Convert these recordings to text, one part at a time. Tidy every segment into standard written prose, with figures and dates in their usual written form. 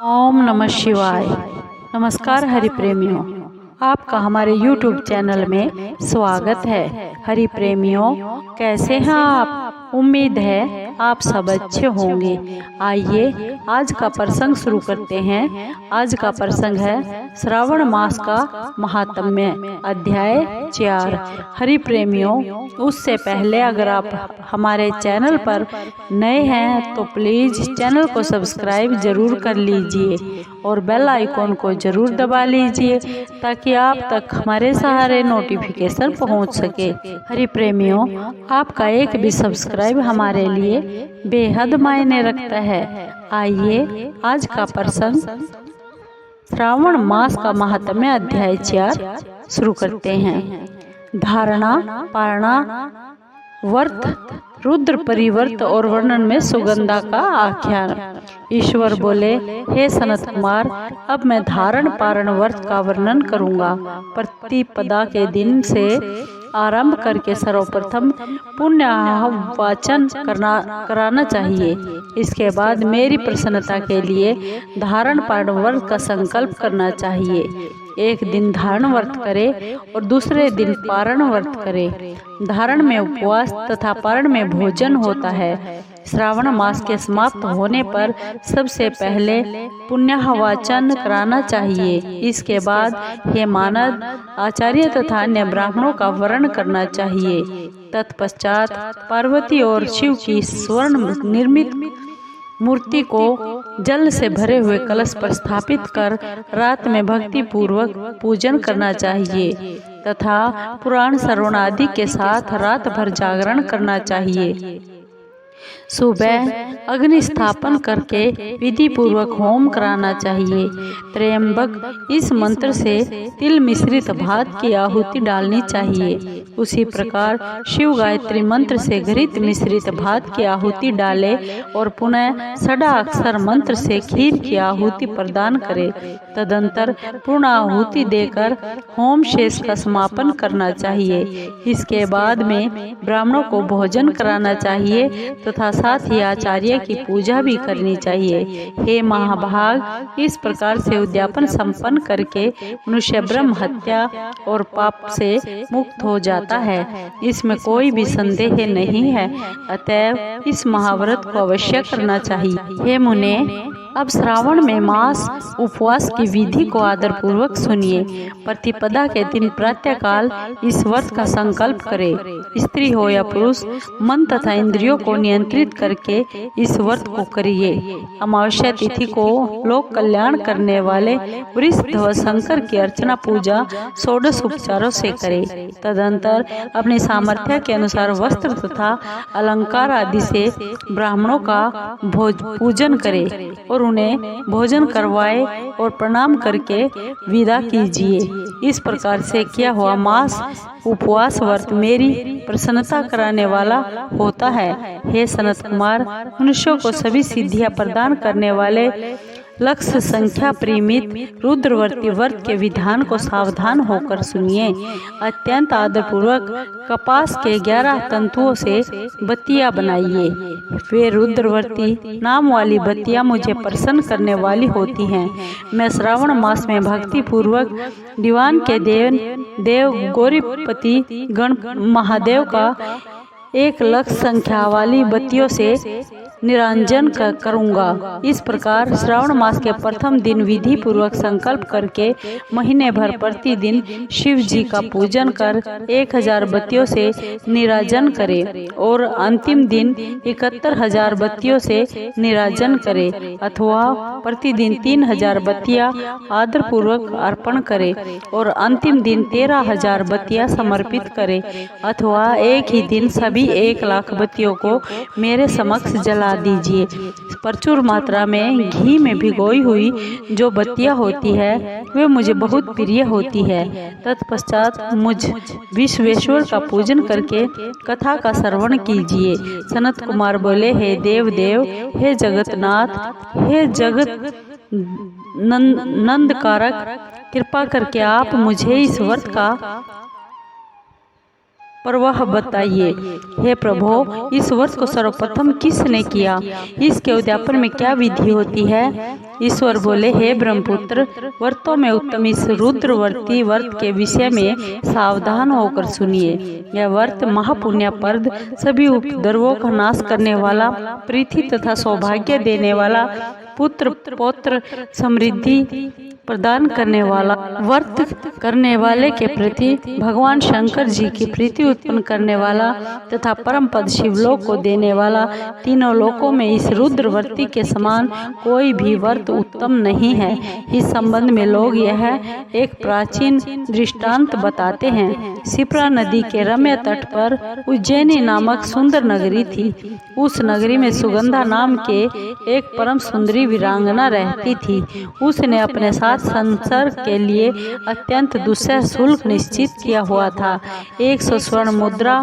ओम नमः शिवाय। नमस्कार हरि प्रेमियों, आपका हमारे YouTube चैनल में स्वागत है। हरि प्रेमियों, कैसे हैं आप? उम्मीद है आप सब अच्छे होंगे। आइए आज का प्रसंग शुरू करते हैं। आज का प्रसंग है श्रावण मास का महात्म्य, अध्याय 4। हरि प्रेमियों, उससे पहले अगर आप हमारे चैनल पर नए हैं तो प्लीज चैनल को सब्सक्राइब जरूर कर लीजिए और बेल आइकॉन को जरूर दबा लीजिए ताकि आप तक हमारे सारे नोटिफिकेशन पहुंच सके। हरि प्रेमियों, आपका एक भी सब्सक्राइब हमारे लिए बेहद मायने रखता है। आइए आज का प्रसंग श्रावण मास का महात्म्य अध्याय 4 शुरू करते हैं। धारणा, पारणा, वर्त, रुद्र परिवर्त और वर्णन में सुगंधा का आख्यान। ईश्वर बोले, हे सनत कुमार, अब मैं धारण पारण वर्त का वर्णन करूंगा। प्रतिपदा के दिन से आरंभ करके सर्वप्रथम पुण्य वाचन कराना चाहिए। इसके बाद मेरी प्रसन्नता के लिए धारण पारण वर्त का संकल्प करना चाहिए। एक दिन धारण व्रत करे और दूसरे दिन पारण व्रत करे। धारण में उपवास तथा पारण में भोजन होता है। श्रावण मास के समाप्त होने पर सबसे पहले पुण्याहवाचन कराना चाहिए। इसके बाद हे मानद, आचार्य तथा अन्य ब्राह्मणों का वरण करना चाहिए। तत्पश्चात पार्वती और शिव की स्वर्ण निर्मित मूर्ति को जल से भरे हुए कलश पर स्थापित कर रात में भक्ति पूर्वक पूजन करना चाहिए तथा पुराण श्रवण आदि के साथ रात भर जागरण करना चाहिए। सुबह अग्नि स्थापन करके विधि पूर्वक होम कराना चाहिए। त्र्यंबक, इस मंत्र से तिल मिश्रित भात की आहुति डालनी चाहिए। उसी प्रकार शिव गायत्री मंत्र से घृत मिश्रित भात की आहुति डाले और पुनः षडाक्षर मंत्र से खीर की आहुति प्रदान करे। तदंतर पूर्ण आहुति देकर होम शेष का समापन करना चाहिए। इसके बाद में ब्राह्मणों को भोजन कराना चाहिए तथा साथ ही आचार्य की पूजा भी करनी चाहिए। हे महाभाग, इस प्रकार से उद्यापन संपन्न करके मनुष्य ब्रह्म हत्या और पाप से मुक्त हो जाता है। इसमें कोई भी संदेह नहीं है। अतएव इस महाव्रत को अवश्य करना चाहिए। हे मुने, अब श्रावण में मास उपवास की विधि को आदर पूर्वक सुनिए। प्रतिपदा के दिन प्रातःकाल इस व्रत का संकल्प करे। स्त्री हो या पुरुष, मन तथा इंद्रियों को नियंत्रित करके इस व्रत को करिए। अमावस्या तिथि को लोक कल्याण करने वाले वृषभ व शंकर की अर्चना पूजा षोडश उपचारों से करे। तदंतर अपनी सामर्थ्य के अनुसार वस्त्र तथा अलंकार आदि से ब्राह्मणों का पूजन करे और उन्हें भोजन करवाए और प्रणाम करके विदा कीजिए। इस प्रकार से किया हुआ मास उपवास व्रत मेरी प्रसन्नता कराने वाला होता है। हे सनत कुमार, मनुष्यों को सभी सिद्धियां प्रदान करने वाले लक्ष्य संख्या परिमित रुद्रवर्ती व्रत के विधान को सावधान होकर सुनिए। अत्यंत आदर पूर्वक कपास के 11 तंतुओं से बत्तियां बनाइए। वे रुद्रवर्ती नाम वाली बत्तियां मुझे प्रसन्न करने वाली होती हैं। मैं श्रावण मास में भक्ति पूर्वक दीवान के देव गौरीपति गण महादेव का 1 लाख संख्या वाली बत्तियों से निरंजन करूंगा। इस प्रकार श्रावण मास के प्रथम दिन विधि पूर्वक संकल्प करके महीने भर प्रतिदिन शिव जी का पूजन कर 1000 बत्तियों से निराजन करे और अंतिम दिन 71,000 बत्तियों से निराजन करे अथवा प्रतिदिन 3000 बत्तियां आदर पूर्वक अर्पण करे और अंतिम दिन 13,000 बत्तियां समर्पित करे अथवा एक ही दिन सभी 1 लाख बत्तियों को मेरे समक्ष जला दीजिए। प्रचुर मात्रा में घी में भिगोई हुई जो बत्तियां होती है वे मुझे बहुत प्रिय होती है। तत्पश्चात मुझ विश्वेश्वर का पूजन करके कथा का श्रवण कीजिए। सनत कुमार बोले, हे देव देव, हे जगतनाथ, हे जगत नंदकारक, कृपा करके आप मुझे इस व्रत का पर वह बताइए, हे प्रभु, इस व्रत को सर्वप्रथम किसने किया? इसके उद्यापन में क्या विधि होती है? ईश्वर बोले, हे ब्रह्मपुत्र, व्रतों में उत्तम इस रुद्रवर्ती व्रत के विषय में सावधान होकर सुनिए। यह व्रत महापुण्यप्रद, सभी उपद्रवों का नाश करने वाला, प्रीति तथा सौभाग्य देने वाला, पुत्र पौत्र समृद्धि प्रदान करने वाला, व्रत करने वाले के प्रति भगवान शंकर जी की प्रीति उत्पन्न करने वाला तथा परम पद शिवलोक को देने वाला, तीनों लोकों में इस रुद्रवर्ती के समान कोई भी व्रत उत्तम नहीं है। इस संबंध में लोग यह एक प्राचीन दृष्टांत बताते हैं। शिप्रा नदी के रम्य तट पर उज्जैनी नामक सुंदर नगरी थी। उस नगरी में सुगंधा नाम के एक परम सुंदरी वीरांगना रहती थी। उसने अपने साथ संसर्ग के लिए अत्यंत दुस्सह शुल्क निश्चित किया हुआ था। 100 स्वर्ण मुद्रा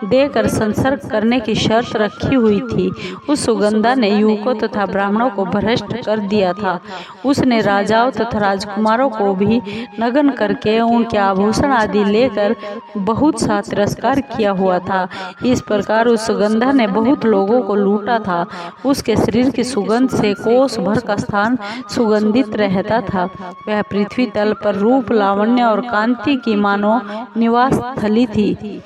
देकर संसर्ग करने की शर्त रखी हुई थी। उस सुगंधा ने युवकों तथा ब्राह्मणों को भ्रष्ट कर दिया था। उसने राजाओं तथा राजकुमारों को भी नग्न करके उनके आभूषण आदि लेकर बहुत सा तिरस्कार किया हुआ था। इस प्रकार उस सुगंधा ने बहुत लोगों को लूटा था। उसके शरीर की सुगंध से कोस भर का स्थान सुगंधित रहता था। वह पृथ्वी तल पर रूप, लावण्य और कांति की मानो निवास स्थली थी।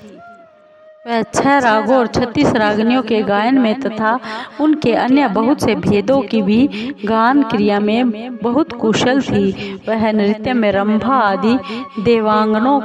वह 6 रागों और 36 रागनियों के गायन में तथा उनके अन्य बहुत से भेदों की भी गान क्रिया में बहुत कुशल थी। वह नृत्य में रंभा आदि देवांगनों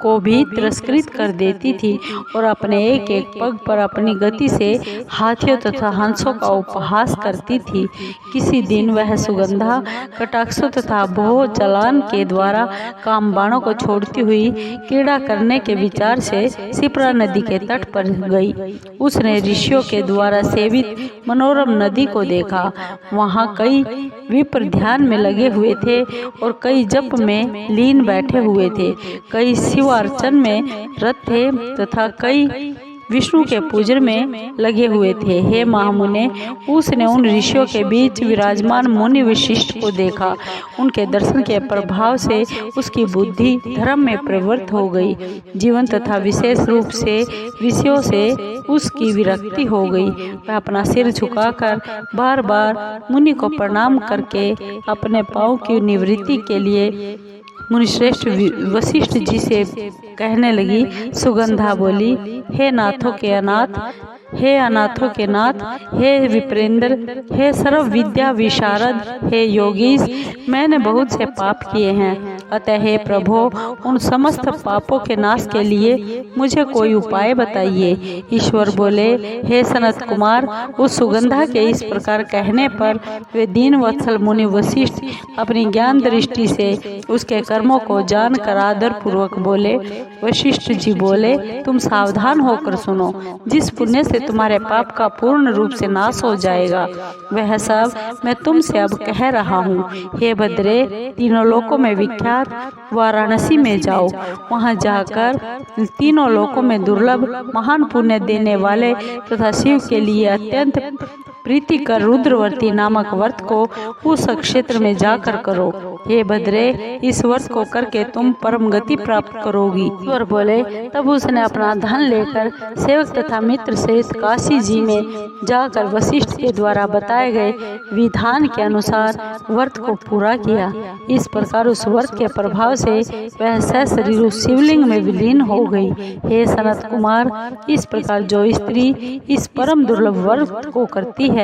को भी तिरस्कृत कर देती थी और अपने एक एक पग पर अपनी गति से हाथियों तथा हंसों का उपहास करती थी। किसी दिन वह सुगंधा कटाक्षों तथा भोह चलान के द्वारा कामबाणों को छोड़ती हुई क्रीड़ा करने के विचार से शिप्रा नदी के तट पर गई। उसने ऋषियों के द्वारा सेवित मनोरम नदी को देखा। वहाँ कई विप्र ध्यान में लगे हुए थे और कई जप में लीन बैठे हुए थे। कई शिव अर्चन में रत थे तथा कई विष्णु के पूजन में लगे हुए थे। हे महामुने, उसने उन ऋषियों के बीच विराजमान मुनि वशिष्ठ को देखा। उनके दर्शन के प्रभाव से उसकी बुद्धि धर्म में प्रवृत्त हो गई। जीवन तथा विशेष रूप से विषयों से उसकी विरक्ति हो गई। वह अपना सिर झुकाकर बार बार मुनि को प्रणाम करके अपने पाँव की निवृत्ति के लिए मुनिश्रेष्ठ वशिष्ठ जी से कहने लगी। सुगंधा बोली, हे नाथों के अनाथ, हे अनाथों के नाथ, हे विप्रेंद्र, हे सर्व विद्या विशारद, हे योगीश, मैंने बहुत से पाप किए हैं। अतः हे प्रभो, उन समस्त पापों के नाश के लिए मुझे कोई उपाय बताइए। ईश्वर बोले, हे सनत कुमार, उस सुगंधा के इस प्रकार कहने पर वे दीन वत्सल मुनि वशिष्ठ अपनी ज्ञान दृष्टि से उसके कर्मों को जानकर आदर पूर्वक बोले। वशिष्ठ जी बोले, तुम सावधान होकर सुनो। जिस पुण्य से तुम्हारे पाप का पूर्ण रूप से नाश हो जाएगा, वह सब मैं तुमसे अब कह रहा हूँ। हे भद्रे, तीनों लोकों में विख्यात वाराणसी में जाओ। वहाँ जाकर तीनों लोकों में दुर्लभ महान पुण्य देने वाले तथा शिव के लिए अत्यंत प्रीतिकर रुद्रवर्ती नामक व्रत को उस क्षेत्र में जाकर करो। हे भद्रे, इस व्रत को करके तुम परम गति प्राप्त करोगी। ईश्वर बोले, तब उसने अपना धन लेकर सेवक तथा मित्र सहित काशी जी में जाकर वशिष्ठ के द्वारा बताए गए विधान के अनुसार व्रत को पूरा किया। इस प्रकार उस व्रत के प्रभाव से वह सशरीर उस शिवलिंग में विलीन हो गई। हे सनत कुमार, इस प्रकार जो स्त्री इस परम दुर्लभ व्रत को करती है,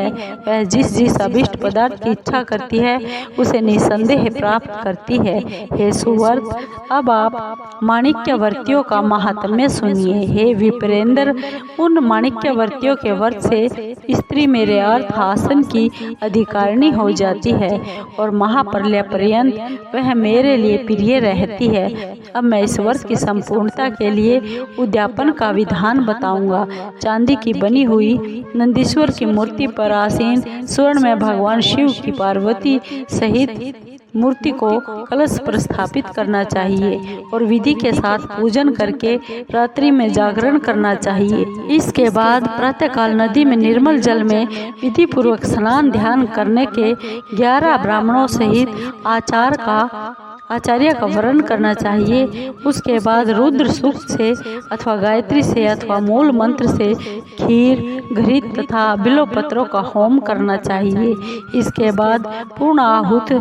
वह जिस अभिष्ट पदार्थ की इच्छा करती है उसे निसंदेह प्राप्त करती है। हे सुव्रत, अब आप माणिक्यवर्तियों का महात्म्य सुनिए। हे विप्रेंद्र, उन माणिक्यवर्तियों के व्रत से स्त्री मेरे अर्थ आसन की अधिकारिणी हो जाती है और महाप्रलय पर्यंत वह मेरे लिए प्रिय रहती है। अब मैं इस व्रत की संपूर्णता के लिए उद्यापन का विधान बताऊंगा। चांदी की बनी हुई नंदीश्वर की मूर्ति पर आसीन स्वर्ण में भगवान शिव की पार्वती सहित मूर्ति को कलश पर स्थापित करना चाहिए और विधि के साथ पूजन करके रात्रि में जागरण करना चाहिए। इसके बाद प्रातःकाल नदी में निर्मल जल में विधि पूर्वक स्नान ध्यान करने के 11 ब्राह्मणों सहित आचार का आचार्य का वर्ण करना चाहिए। उसके बाद रुद्र सूक्त से अथवा गायत्री से अथवा मूल मंत्र से खीर, घृत तथा बिल्वपत्रों का होम करना चाहिए। इसके बाद पूर्ण आहुति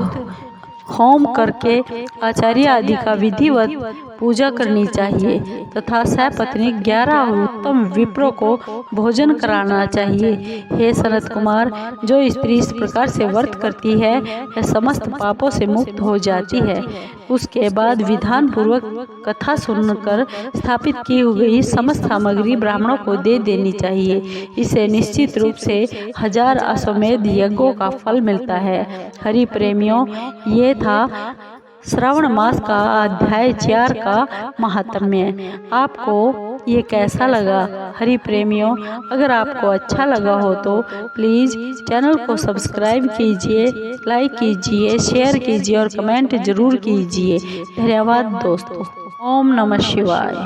होम करके आचार्य आदि का विधिवत पूजा करनी चाहिए तथा सपत्नी 11 उत्तम विप्रों को भोजन कराना चाहिए। हे सनत कुमार, जो स्त्री इस प्रकार से व्रत करती है वह समस्त पापों से मुक्त हो जाती है। उसके बाद विधान पूर्वक कथा सुनकर स्थापित की हुई समस्त सामग्री ब्राह्मणों को दे देनी चाहिए। इसे निश्चित रूप से 1000 अश्वमेध यज्ञों का फल मिलता है। हरि प्रेमियों, ये था श्रावण मास का अध्याय 4 का महात्म्य। आपको ये कैसा लगा? हरि प्रेमियों, अगर आपको अच्छा लगा हो तो प्लीज़ चैनल को सब्सक्राइब कीजिए, लाइक कीजिए, शेयर कीजिए और कमेंट जरूर कीजिए। धन्यवाद दोस्तों। ओम नमः शिवाय।